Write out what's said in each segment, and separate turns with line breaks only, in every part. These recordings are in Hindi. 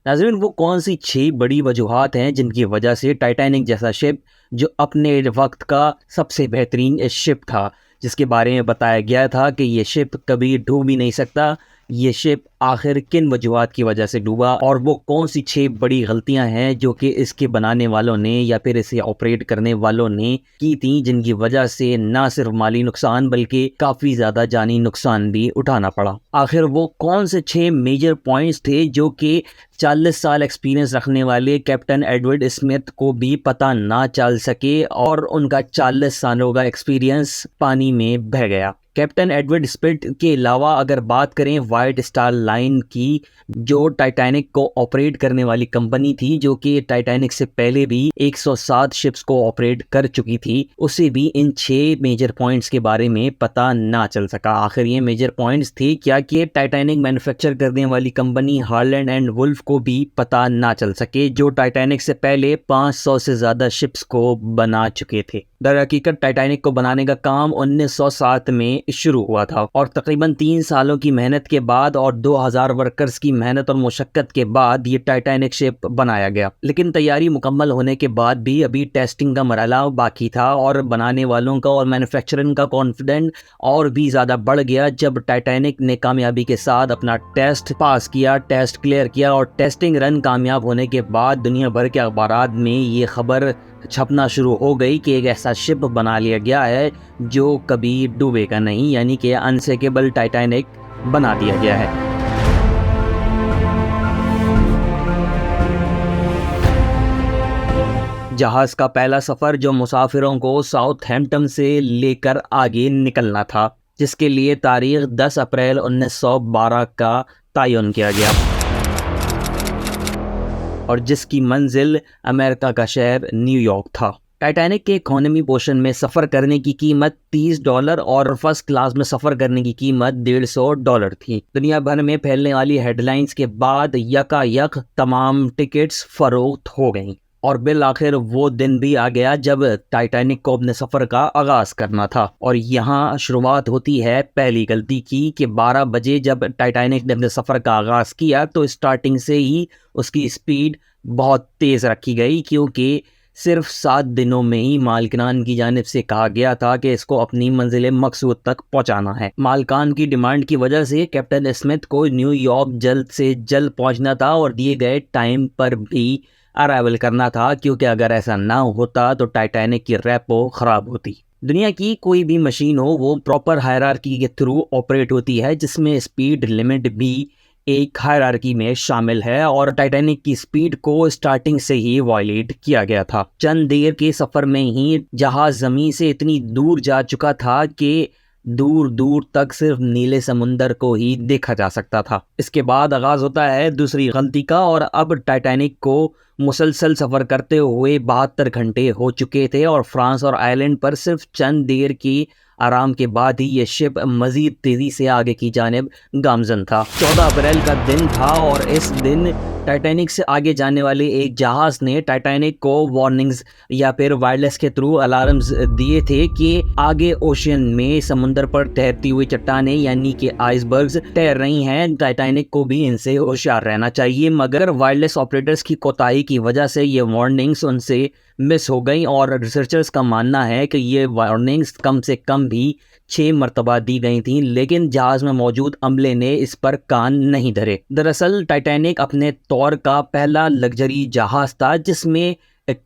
नाज़रीन, वो कौन सी 6 बड़ी वजूहात हैं जिनकी वजह से टाइटैनिक जैसा शिप, जो अपने वक्त का सबसे बेहतरीन शिप था, जिसके बारे में बताया गया था कि ये शिप कभी डूब ही नहीं सकता, ये शिप आखिर किन वजूहात की वजह से डूबा, और वो कौन सी 6 बड़ी गलतियां हैं जो कि इसके बनाने वालों ने या फिर इसे ऑपरेट करने वालों ने की थी, जिनकी वजह से ना सिर्फ माली नुकसान बल्कि काफ़ी ज़्यादा जानी नुकसान भी उठाना पड़ा। आखिर वो कौन से 6 मेजर पॉइंट्स थे जो कि 40 साल एक्सपीरियंस रखने वाले कैप्टन एडवर्ड स्मिथ को भी पता ना चल सके और उनका 40 सालों का एक्सपीरियंस पानी में बह गया। कैप्टन एडवर्ड स्मिथ के अलावा अगर बात करें वाइट स्टार लाइन की, जो टाइटैनिक को ऑपरेट करने वाली कंपनी थी, जो कि टाइटैनिक से पहले भी 107 शिप्स को ऑपरेट कर चुकी थी, उसे भी इन 6 मेजर पॉइंट्स के बारे में पता ना चल सका। आखिर ये मेजर पॉइंट्स थे क्या कि टाइटैनिक मैन्युफैक्चर करने वाली कंपनी हार्लैंड एंड वुल्फ को भी पता ना चल सके, जो टाइटैनिक से पहले 500 से ज़्यादा शिप्स को बना चुके थे। दरहकीकत टाइटैनिक को बनाने का काम 1907 में शुरू हुआ था और तकरीबन 3 सालों की मेहनत के बाद और 2000 वर्कर्स की मेहनत और मुशक्कत के बाद ये टाइटैनिक शिप बनाया गया। लेकिन तैयारी मुकम्मल होने के बाद भी अभी टेस्टिंग का मरहला बाकी था और बनाने वालों का और मैन्युफैक्चरिंग का कॉन्फिडेंस और भी ज़्यादा बढ़ गया जब टाइटैनिक ने कामयाबी के साथ अपना टेस्ट पास किया, टेस्ट क्लियर किया और टेस्टिंग रन कामयाब होने के बाद दुनिया भर के अखबारात में ये खबर छपना शुरू हो गई कि एक ऐसा शिप बना लिया गया है जो कभी डूबेगा नहीं, यानी कि अनसिंकेबल टाइटैनिक बना दिया गया है। जहाज़ का पहला सफ़र जो मुसाफिरों को साउथहैम्पटन से लेकर आगे निकलना था, जिसके लिए तारीख 10 अप्रैल 1912 का तयन किया गया और जिसकी मंजिल अमेरिका का शहर न्यूयॉर्क था। टाइटैनिक के इकोनॉमी पोर्शन में सफ़र करने की कीमत $30 और फर्स्ट क्लास में सफ़र करने की कीमत $150 थी। दुनिया भर में फैलने वाली हेडलाइंस के बाद यकायक तमाम टिकट्स फरोख्त हो गईं और बिल आखिर वो दिन भी आ गया जब टाइटैनिक को अपने सफ़र का आगाज़ करना था। और यहाँ शुरुआत होती है पहली गलती की कि 12 बजे जब टाइटैनिक ने अपने सफ़र का आगाज़ किया तो स्टार्टिंग से ही उसकी स्पीड बहुत तेज़ रखी गई, क्योंकि सिर्फ 7 दिनों में ही मालिकान की जानिब से कहा गया था कि इसको अपनी मंजिल मकसूद तक पहुंचाना है। मालिकान की डिमांड की वजह से कैप्टन स्मिथ को न्यूयॉर्क जल्द से जल्द पहुंचना था और दिए गए टाइम पर भी अराइवल करना था, क्योंकि अगर ऐसा ना होता तो टाइटैनिक की रेपो ख़राब होती। दुनिया की कोई भी मशीन हो वो प्रॉपर हायरार्की के थ्रू ऑपरेट होती है, जिसमें स्पीड लिमिट भी एक हायरार्की में शामिल है और टाइटैनिक की स्पीड को स्टार्टिंग से ही वायलेट किया गया था। चंद देर के सफ़र में ही जहाज़ ज़मीन से इतनी दूर जा चुका था कि दूर दूर तक सिर्फ नीले समुंदर को ही देखा जा सकता था। इसके बाद आगाज़ होता है दूसरी गलती का और अब टाइटैनिक को मुसलसल सफ़र करते हुए 72 घंटे हो चुके थे और फ्रांस और आयरलैंड पर सिर्फ चंद देर की आराम के बाद ही ये शिप मज़ीद तेज़ी से आगे की जानिब गामज़न था। 14 अप्रैल का दिन था और इस दिन टाइटैनिक से आगे जाने वाले एक जहाज़ ने टाइटैनिक को वार्निंग्स या फिर वायरलेस के थ्रू अलार्म्स दिए थे कि आगे ओशन में समुंदर पर तैरती हुई चट्टानें यानी कि आइसबर्ग्स तैर रही हैं, टाइटैनिक को भी इनसे होशियार रहना चाहिए। मगर वायरलेस ऑपरेटर्स की कोताही की वजह से ये वार्निंग्स उनसे मिस हो गई और रिसर्चर्स का मानना है कि ये वार्निंग्स कम से कम भी 6 मरतबा दी गई थी, लेकिन जहाज़ में मौजूद अमले ने इस पर कान नहीं धरे। दरअसल टाइटैनिक अपने तौर का पहला लग्जरी जहाज़ था जिसमें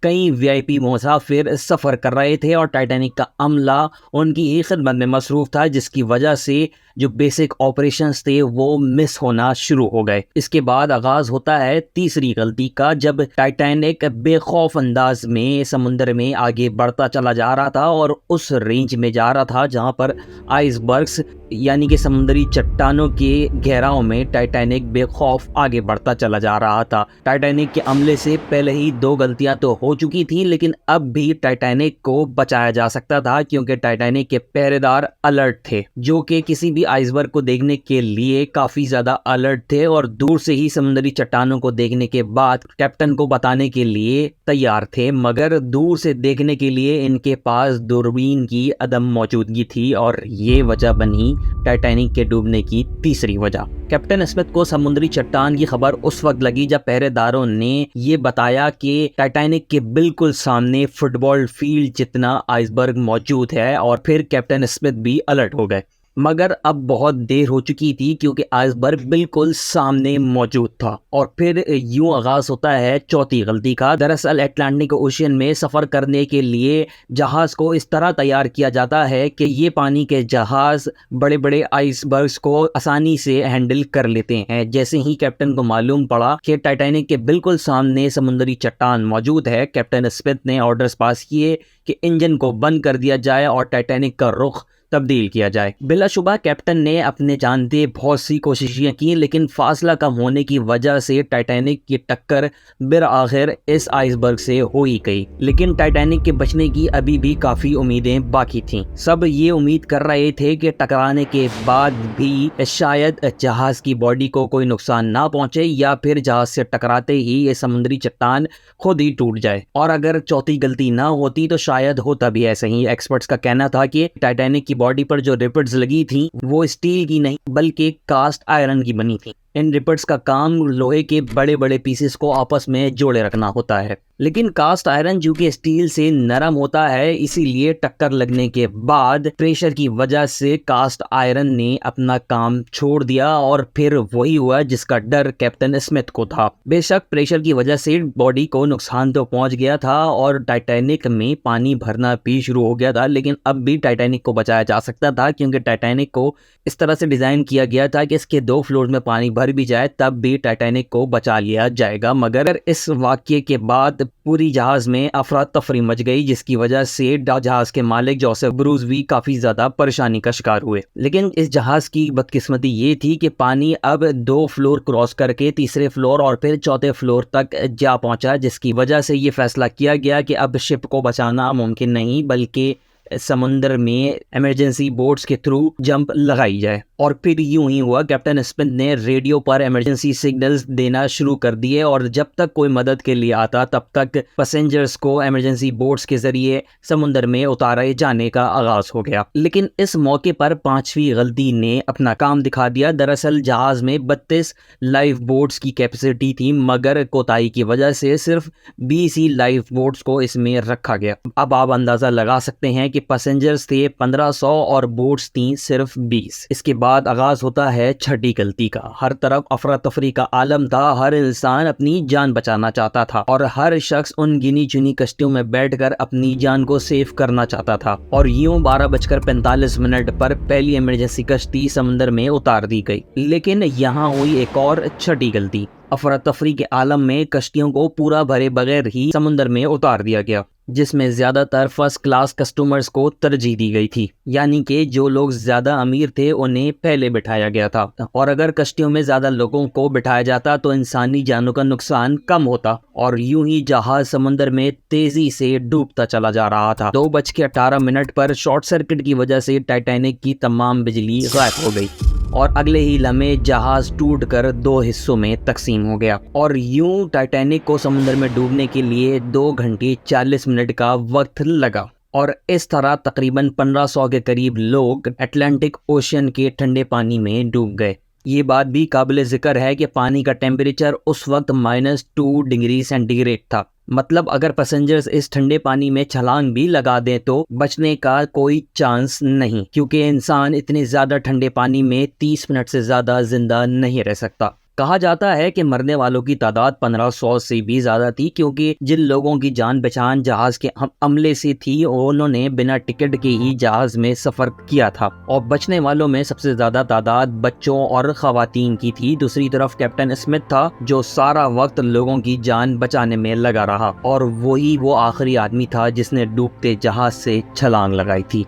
कई वीआईपी मुसाफिर सफ़र कर रहे थे और टाइटैनिक का अमला उनकी ही खिदमत में मसरूफ़ था, जिसकी वजह से जो बेसिक ऑपरेशंस थे वो मिस होना शुरू हो गए। इसके बाद आगाज़ होता है तीसरी गलती का, जब टाइटैनिक बेखौफ अंदाज में समुंदर में आगे बढ़ता चला जा रहा था और उस रेंज में जा रहा था जहां पर आइसबर्ग्स यानी कि समुद्री चट्टानों के घेराव में टाइटैनिक बेखौफ आगे बढ़ता चला जा रहा था। टाइटैनिक के अमले से पहले ही 2 गलतियां तो हो चुकी थी, लेकिन अब भी टाइटैनिक को बचाया जा सकता था क्योंकि टाइटैनिक के पहरेदार अलर्ट थे, जो कि किसी भी भी आइसबर्ग को देखने के लिए काफ़ी ज़्यादा अलर्ट थे और दूर से ही समुद्री चट्टानों को देखने के बाद कैप्टन को बताने के लिए तैयार थे, मगर दूर से देखने के लिए इनके पास दूरबीन की अदम मौजूदगी थी और ये वजह बनी टाइटैनिक के डूबने की तीसरी वजह। कैप्टन स्मिथ को समुद्री चट्टान की खबर उस वक्त लगी जब पहरेदारों ने ये बताया कि टाइटैनिक के बिल्कुल सामने फुटबॉल फील्ड जितना आइसबर्ग मौजूद है, और फिर कैप्टन स्मिथ भी अलर्ट हो गए। मगर अब बहुत देर हो चुकी थी क्योंकि आइसबर्ग बिल्कुल सामने मौजूद था। और फिर यूं आगाज होता है चौथी गलती का। दरअसल अटलांटिक ओशियन में सफ़र करने के लिए जहाज़ को इस तरह तैयार किया जाता है कि ये पानी के जहाज़ बड़े बड़े आइसबर्ग्स को आसानी से हैंडल कर लेते हैं। जैसे ही कैप्टन को मालूम पड़ा कि टाइटैनिक के बिल्कुल सामने समुद्री चट्टान मौजूद है, कैप्टन स्मिथ ने ऑर्डर्स पास किए कि इंजन को बंद कर दिया जाए और टाइटैनिक का रुख तब्दील किया जाए। बिलाशुबा कैप्टन ने अपने जानते बहुत सी कोशिशें की, लेकिन फासला कम होने की वजह से टाइटैनिक की टक्कर बिर आखिर इस आइसबर्ग से हो ही गई। लेकिन टाइटैनिक के बचने की अभी भी काफ़ी उम्मीदें बाकी थीं। सब ये उम्मीद कर रहे थे कि टकराने के बाद भी शायद जहाज़ की बॉडी को कोई नुकसान ना पहुंचे या फिर जहाज़ से टकराते ही ये समुद्री चट्टान खुद ही टूट जाए। और अगर चौथी गलती ना होती तो शायद होता भी ऐसा ही। एक्सपर्ट्स का कहना था कि टाइटैनिक की बॉडी पर जो रिपट्स लगी थी वो स्टील की नहीं बल्कि कास्ट आयरन की बनी थी। इन रिपट्स का काम लोहे के बड़े बड़े पीसेस को आपस में जोड़े रखना होता है, लेकिन कास्ट आयरन जो कि स्टील से नरम होता है, इसीलिए टक्कर लगने के बाद प्रेशर की वजह से कास्ट आयरन ने अपना काम छोड़ दिया और फिर वही हुआ जिसका डर कैप्टन स्मिथ को था। बेशक प्रेशर की वजह से बॉडी को नुकसान तो पहुंच गया था और टाइटैनिक में पानी भरना भी शुरू हो गया था, लेकिन अब भी टाइटैनिक को बचाया जा सकता था क्योंकि टाइटैनिक को इस तरह से डिजाइन किया गया था कि इसके 2 फ्लोर में पानी भर भी जाए तब भी टाइटैनिक को बचा लिया जाएगा। मगर इस वाकये के बाद पूरी जहाज में अफरा तफरी मच गई, जिसकी वजह से जहाज के मालिक जोसेफ ब्रूस भी काफी ज्यादा परेशानी का शिकार हुए। लेकिन इस जहाज की बदकिस्मती ये थी कि पानी अब 2 फ्लोर क्रॉस करके तीसरे फ्लोर और फिर चौथे फ्लोर तक जा पहुंचा, जिसकी वजह से ये फैसला किया गया कि अब शिप को बचाना मुमकिन नहीं बल्कि समुद्र में इमरजेंसी बोट्स के थ्रू जंप लगाई जाए। और फिर यूं ही हुआ। कैप्टन स्मिथ ने रेडियो पर इमरजेंसी सिग्नल्स देना शुरू कर दिए और जब तक कोई मदद के लिए आता तब तक पैसेंजर्स को इमरजेंसी बोट्स के जरिए समुद्र में उतारे जाने का आगाज हो गया। लेकिन इस मौके पर 5वीं गलती ने अपना काम दिखा दिया। दरअसल जहाज में 32 लाइफ बोट्स की कैपेसिटी थी, मगर कोताही की वजह से सिर्फ 20 ही लाइफ बोट्स को इसमें रखा गया। अब आप अंदाजा लगा सकते हैं कि पैसेंजर्स थे 1500 और बोट्स थी सिर्फ 20। इसके बाद आगाज होता है छठी गलती का। हर तरफ अफरा तफरी का आलम था। हर इंसान अपनी जान बचाना चाहता था और हर शख्स उन गिनी चुनी कश्तियों में बैठकर अपनी जान को सेव करना चाहता था। और यूं 12:45 पर पहली इमरजेंसी कश्ती समुद्र में उतार दी गई। लेकिन यहाँ हुई एक और छठी गलती। अफरा तफरी के आलम में कश्तियों को पूरा भरे बगैर ही समुद्र में उतार दिया गया, जिसमें ज्यादातर फर्स्ट क्लास कस्टमर्स को तरजीह दी गई थी, यानी कि जो लोग ज्यादा अमीर थे उन्हें पहले बिठाया गया था। और अगर कश्तियों में ज्यादा लोगों को बिठाया जाता तो इंसानी जानों का नुकसान कम होता। और यूं ही जहाज समुद्र में तेजी से डूबता चला जा रहा था। 2:18 पर शॉर्ट सर्किट की वजह से टाइटैनिक की तमाम बिजली गायब हो गई और अगले ही लम्हे जहाज टूटकर 2 हिस्सों में तकसीम हो गया। और यूं टाइटैनिक को समुद्र में डूबने के लिए 2 घंटे 40 मिनट का वक्त लगा। और इस तरह तकरीबन 1500 के करीब लोग अटलांटिक ओशियन के ठंडे पानी में डूब गए। ये बात भी काबिल जिक्र है कि पानी का टेम्परेचर उस वक्त -2 डिग्री सेंटीग्रेड था। मतलब अगर पैसेंजर्स इस ठंडे पानी में छलांग भी लगा दें तो बचने का कोई चांस नहीं, क्योंकि इंसान इतने ज़्यादा ठंडे पानी में 30 मिनट से ज़्यादा जिंदा नहीं रह सकता। कहा जाता है कि मरने वालों की तादाद 1500 से भी ज़्यादा थी, क्योंकि जिन लोगों की जान पहचान जहाज़ के अमले से थी उन्होंने बिना टिकट के ही जहाज़ में सफ़र किया था। और बचने वालों में सबसे ज़्यादा तादाद बच्चों और ख़वातीन की थी। दूसरी तरफ कैप्टन स्मिथ था जो सारा वक्त लोगों की जान बचाने में लगा रहा और वही वो आखिरी आदमी था जिसने डूबते जहाज़ से छलांग लगाई थी।